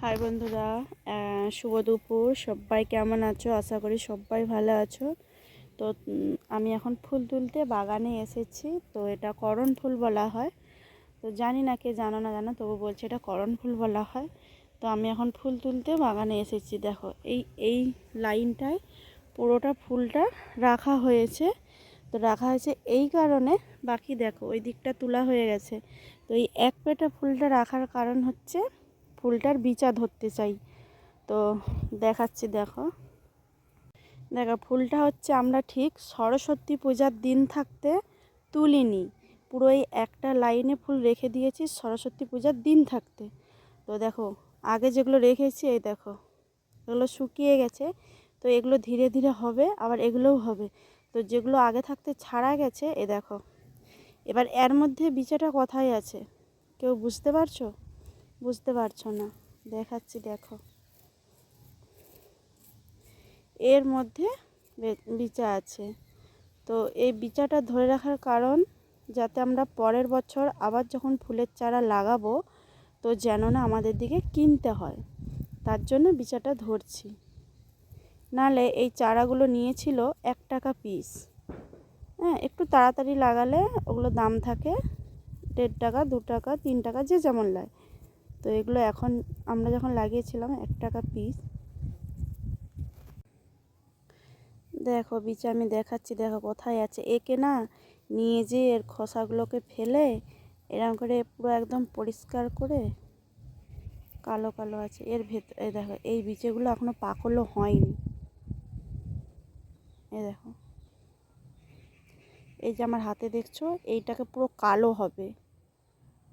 High বন্ধুরা, শুভ দুপুর। সবাই কেমন আছো? আশা করি সবাই ভালো আছো। তো আমি এখন ফুল তুলতে বাগানে এসেছি। তো এটা করণ ফুল বলা হয়। তো জানি না কে জানো না জানো, তবু বলছে এটা করণ ফুল বলা হয়। তো আমি এখন ফুল তুলতে বাগানে এসেছি। দেখো এই লাইনটায় পুরোটা ফুলটা রাখা হয়েছে। তো রাখা হয়েছে এই কারণে, বাকি দেখো ওই দিকটা তোলা হয়ে গেছে। তো এই এক পেটা ফুলটা রাখার কারণ হচ্ছে ফুলটার বিচা ধরতে চাই। তো দেখাচ্ছি, দেখো ফুলটা হচ্ছে আমরা ঠিক সরস্বতী পূজার দিন থাকতে তুলিনি, পুরো এই একটা লাইনে ফুল রেখে দিয়েছি সরস্বতী পূজার দিন থাকতে। তো দেখো আগে যেগুলো রেখেছি, এই দেখো এগুলো শুকিয়ে গেছে। তো এগুলো ধীরে ধীরে হবে, আবার এগুলোও হবে। তো যেগুলো আগে থাকতে ছাড়া গেছে, এ দেখো এবার এর মধ্যে বিচাটা কোথায় আছে কেউ বুঝতে পারছো? বুঝতে পারছো না, দেখাচ্ছি। দেখো এর মধ্যে বিচা আছে। তো এই বিচাটা ধরে রাখার কারণ, যাতে আমরা পরের বছর আবার যখন ফুলের চারা লাগাবো, তো যেন না আমাদের দিকে কিনতে হয়, তার জন্য বিচাটা ধরছি। নালে এই চারাগুলো নিয়েছিল 1 টাকা পিস। হ্যাঁ, একটু তাড়াতাড়ি লাগালে ওগুলো দাম থাকে 1.5 টাকা, 2 টাকা, 3 টাকা, যে যেমন লাগে। তো এগুলো এখন আমরা যখন লাগিয়েছিলাম 1 টাকা পিস। দেখো বিচা আমি দেখাচ্ছি, দেখো কোথায় আছে। একে না নিয়ে যে এর খোসাগুলোকে ফেলে এরকম করে পুরো একদম পরিষ্কার করে, কালো কালো আছে এর ভেতর। এই দেখো এই বীজগুলো এখনো পাকলও হয়নি। এই দেখো এই যে আমার হাতে দেখছো, এইটাকে পুরো কালো হবে,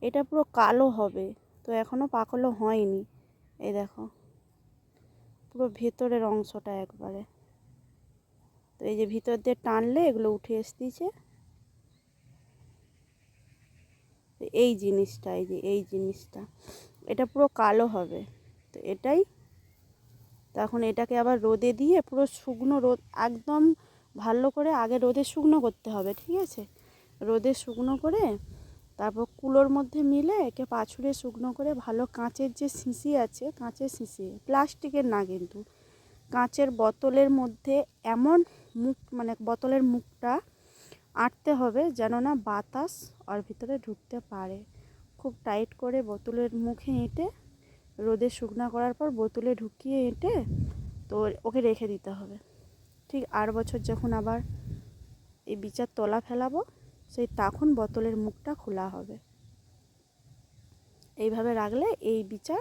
এটা পুরো কালো হবে। তো এখনো পাকলও হয়নি। এই দেখো পুরো ভেতরের অংশটা একবারে। তো এই যে ভিতর দিয়ে টানলে এগুলো উঠে আসতেছে। এই জিনিসটা, এই যে এই জিনিসটা, এটা পুরো কালো হবে। তো এটাই, তখন এটাকে আবার রোদে দিয়ে পুরো শুকনো রোদ, একদম ভালো করে আগে রোদে শুকনো করতে হবে, ঠিক আছে? রোদে শুকনো করে তারপর কুলোর মধ্যে মিলে একে পাছুড়ে শুকনো করে ভালো, কাঁচের যে শিশি আছে, কাঁচের শিশি, প্লাস্টিকের না কিন্তু, কাঁচের বোতলের মধ্যে এমন মুখ, মানে বোতলের মুখটা আঁটতে হবে যেন না বাতাস ওর ভিতরে ঢুকতে পারে। খুব টাইট করে বোতলের মুখে এঁটে রোদে শুকনো করার পর বোতলে ঢুকিয়ে এঁটে তো ওকে রেখে দিতে হবে। ঠিক 8 বছর যখন আবার এই বিচার তলা ফেলাবো, সেই তখন বোতলের মুখটা খোলা হবে। এইভাবে রাখলে এই বিচা,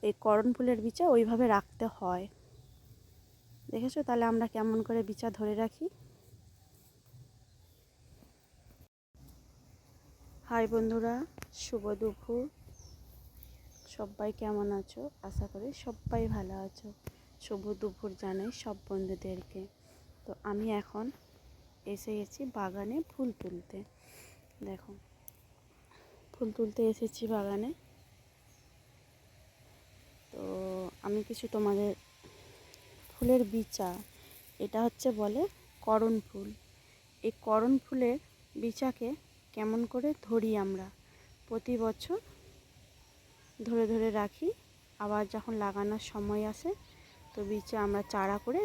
এই করণ ফুলের বিচা ওইভাবে রাখতে হয়। দেখেছো? তাহলে আমরা কেমন করে বিচা ধরে রাখি। হাই বন্ধুরা, শুভ দুপুর। সবাই কেমন আছো? আশা করি সবাই ভালো আছো। শুভ দুপুর জানাই সব বন্ধুদেরকে। তো আমি এখন এসে গেছি বাগানে ফুল তুলতে। দেখো ফুল তুলতে এসেছি বাগানে। তো আমি কিছু তোমাদের ফুলের বিচা, এটা হচ্ছে বলে করণ ফুল। এই করণ ফুলের বিচাকে কেমন করে ধরি আমরা, প্রতি বছর ধরে ধরে রাখি। আবার যখন লাগানোর সময় আসে, তো বিচা আমরা চারা করে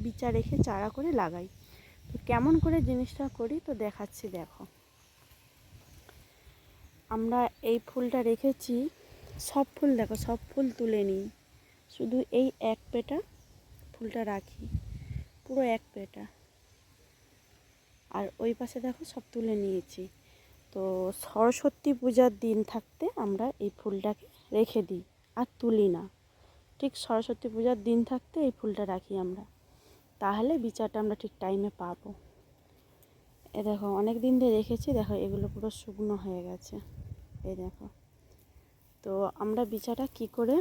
বিচা রেখে চারা করে লাগাই। তো কেমন করে জিনিসটা করি তো দেখাচ্ছি। দেখো আমরা এই ফুলটা রেখেছি, সব ফুল দেখো, সব ফুল তুলে নিই, শুধু এই এক পেটা ফুলটা রাখি, পুরো এক পেটা। আর ওই পাশে দেখো সব তুলে নিয়েছি। তো সরস্বতী পূজার দিন থাকতে আমরা এই ফুলটাকে রেখে দিই, আর তুলি না। ঠিক সরস্বতী পূজার দিন থাকতে এই ফুলটা রাখি আমরা, তাহলে বিচারটা আমরা ঠিক টাইমে পাবো। এ দেখো অনেক দিন ধরে রেখেছি, দেখো এগুলো পুরো শুকনো হয়ে গেছে। এই দেখো, তো আমরা বিচাটা কি করে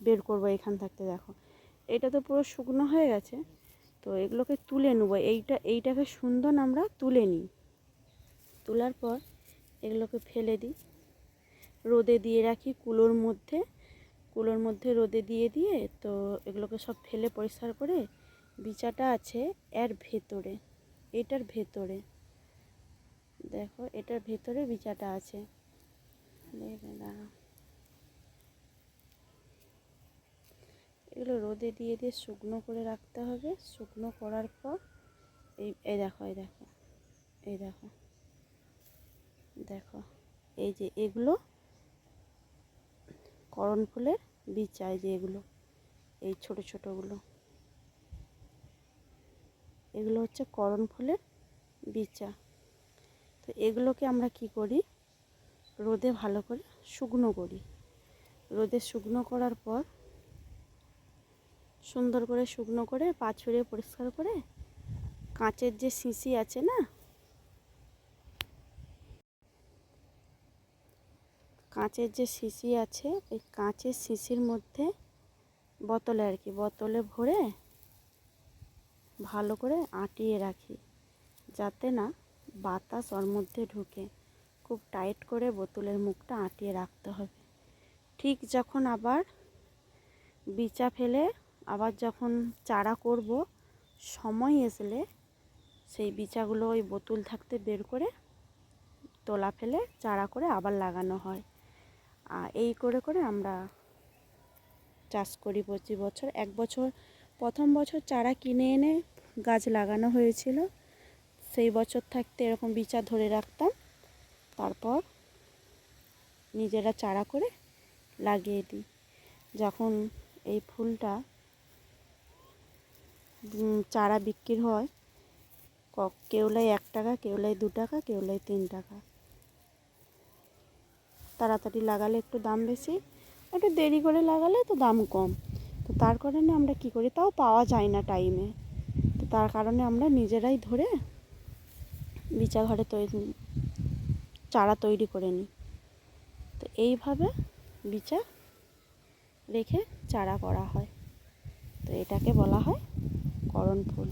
বের করবো এখান থাকতে? দেখো এটা তো পুরো শুকনো হয়ে গেছে। তো এগুলোকে তুলে নেবো, এইটাকে সুন্দর আমরা তুলে নিই। তোলার পর এগুলোকে ফেলে দিই, রোদে দিয়ে রাখি কুলোর মধ্যে রোদে দিয়ে দিয়ে। তো এগুলোকে সব ফেলে পরিষ্কার করে, বিচাটা আছে এর ভেতরে, এটার ভেতরে, দেখো এটার ভেতরে বিচাটা আছে। দাঁড়াও, এগুলো রোদে দিয়ে দিয়ে শুকনো করে রাখতে হবে। শুকনো করার পর এই দেখো, এই দেখো, এই দেখো, দেখো, এই যে এগুলো করণ ফুলের বীজ, এই যে এগুলো, এই ছোট ছোটগুলো, এগুলো হচ্ছে করণ ফুলের বীচা। তো এগুলোকে আমরা কি করি, রোদে ভালো করে শুকনো করি। রোদে শুকনো করার পর সুন্দর করে শুকনো করে পা ছড়িয়ে পরিষ্কার করে কাঁচের যে শিশি আছে না, কাঁচের যে শিশি আছে ওই কাঁচের শিশির মধ্যে বোতলে আর কি, বোতলে ভরে ভালো করে আটিয়ে রাখি, যাতে না বাতাস ওর মধ্যে ঢুকে। খুব টাইট করে বোতলের মুখটা আটিয়ে রাখতে হবে। ঠিক যখন আবার বিচা ফেলে আবার যখন চারা করব, সময় আসলে সেই বিচাগুলো ওই বোতল থাকতে বের করে তোলা ফেলে চারা করে আবার লাগানো হয়। আর এই করে করে আমরা চাষ করি প্রতি বছর। এক বছর, প্রথম বছর চারা কিনে এনে গাছ লাগানো হয়েছিল, সেই বছর থাকতে এরকম বিচা ধরে রাখতাম, তারপর নিজেরা চারা করে লাগিয়ে দিই। যখন এই ফুলটা চারা বিক্রি হয়, কেউলাই 1 টাকা, কেউলাই 2 টাকা, কেউলাই 3 টাকা। তাড়াতাড়ি লাগালে একটু দাম বেশি, একটু দেরি করে লাগালে তো দাম কম। তো তার কারণে আমরা কি করি, তাও পাওয়া যায় না টাইমে, তো তার কারণে আমরা নিজেরাই ধরে বিচা ঘরে চারা তৈরি করে নিই। তো এইভাবে বিচা রেখে চারা করা হয়। তো এটাকে বলা হয় করণ ফুল।